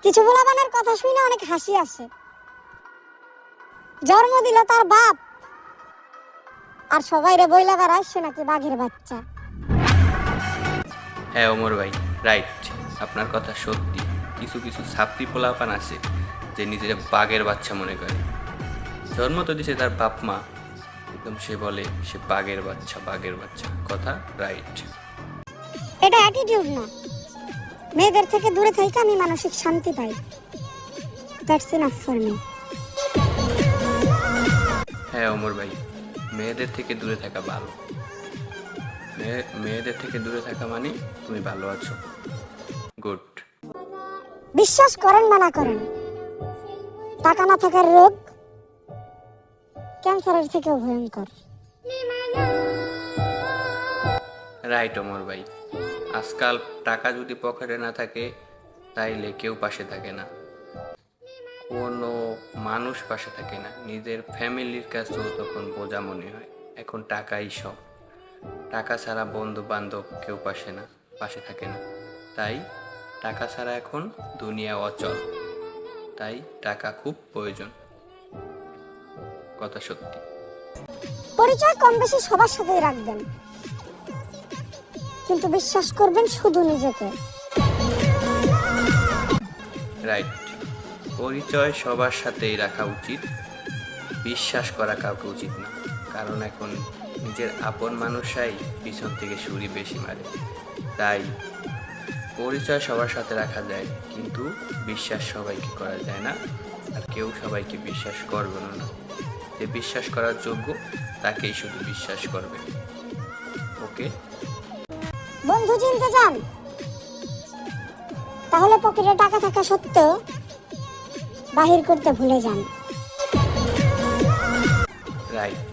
কিছু পোলাপানের কথা শুনে অনেক হাসি আসে। জন্ম দিল তার বাপ, আর সবাই রে বইলা বেড়ায় সে নাকি বাঘের বাচ্চা। হ্যাঁ ওমর ভাই, রাইট, আপনার কথা সত্যি। কিছু কিছু ছাত্রী পোলাপান আছে যে নিজের বাঘের বাচ্চা মনে করে। জন্ম তো দিছে তার বাপ মা, একদম সে বলে সে বাঘের বাচ্চা, বাঘের বাচ্চা। কথা রাইট। এটা অ্যাটিটিউড না। মেয়েদের থেকে দূরে থেকে আমি মানসিক শান্তি পাই। That's enough for me. হ্যাঁ ওমর ভাই, মেয়েদের থেকে দূরে থাকা ভালো। মেয়েদের থেকে দূরে থাকা মানে তুমি ভালো আছো। গুড। বিশ্বাস করেন বা না করেন, টাকা না থাকার রোগ ক্যান্সারের থেকেও ভয়ঙ্কর। রাইট ওমর ভাই, আজকাল টাকা যদি পকেটে না থাকে তাইলে কেউ পাশে থাকে না, কোনো মানুষ পাশে থাকে না, নিজের ফ্যামিলির কাছেও তখন বোঝা মনে হয়। এখন টাকাই সব, টাকা ছাড়া বন্ধু বান্ধব কেউ পাশে থাকে না। তাই টাকা ছাড়া এখন দুনিয়া অচল, তাই টাকা খুব প্রয়োজন। কথা সত্যি। পরিচয় কম বেশি সবার সাথেই রাখবেন, কিন্তু বিশ্বাস করবেন শুধু নিজেকে। রাইট, পরিচয় সবার সাথেই রাখা উচিত, বিশ্বাস করা কাউকে উচিত না। কারণ এখন নিজের আপন মানুষরাই পিছন থেকে ছুরি বেশি মারে। তাই পরিচয় সবার সাথে রাখা যায়, কিন্তু বিশ্বাস সবাইকে করা যায় না, আর কেউ সবাইকে বিশ্বাস করবে না। যে বিশ্বাস করার যোগ্য তাকেই শুধু বিশ্বাস করবে। ওকে। বন্ধু চিনতে চান? তাহলে পকেটে টাকা থাকা সত্ত্বেও বাহির করতে ভুলে যান। রাইট,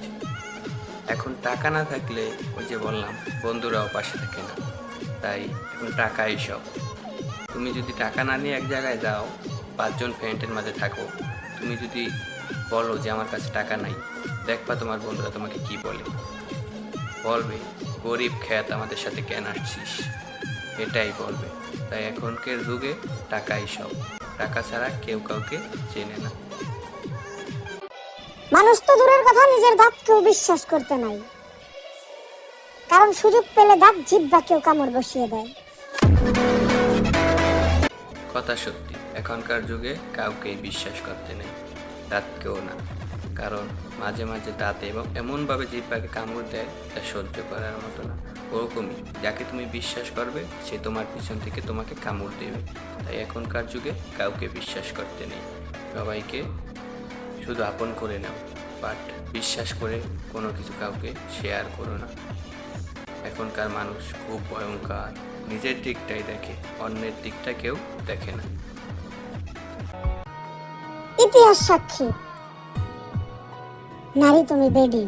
এখন টাকা না থাকলে ওই যে বললাম বন্ধুরাও পাশে থাকে না, তাই এখন টাকাই সব। তুমি যদি টাকা না নিয়ে এক জায়গায় যাও, 5 জন ফ্রেন্ডের মাঝে থাকো, তুমি যদি বলো যে আমার কাছে টাকা নাই, দেখবা তোমার বন্ধুরা তোমাকে কি বলবে গরিব খ্যাত আমাদের সাথে কেন আসছিস, এটাই বলবে। তাই এখনকার যুগে টাকাই সব, টাকা ছাড়া কেউ কাউকে চেনে না। মানুষ তো দূরের কথা, নিজের দাঁতকেও বিশ্বাস করতে নাই, কারণ সুযোগ পেলে দাঁত জিহ্বা কেউ কামড় বসিয়ে দেয়। কথা সত্যি, এখনকার যুগে কাউকেই বিশ্বাস করতে নেই, দাঁতকেও না। কারণ মাঝে মাঝে দাঁতে এবং এমনভাবে জিহ্বাকে কামড় দেয় তা সহ্য করার মতো না। ওরকমই যাকে তুমি বিশ্বাস করবে সে তোমার পিছন থেকে তোমাকে কামড় দেবে। তাই এখনকার যুগে কাউকে বিশ্বাস করতে নেই, সবাইকে শুধু আপন করে নাও, বাট বিশ্বাস করে কোনো কিছু কাউকে শেয়ার করো না। এখনকার মানুষ খুব ভয়ঙ্কর, নিজের দিকটাই দেখে, অন্যের দিকটা কেউ দেখে না। ইতিহাস সাক্ষী, নারী তুমি বেডি।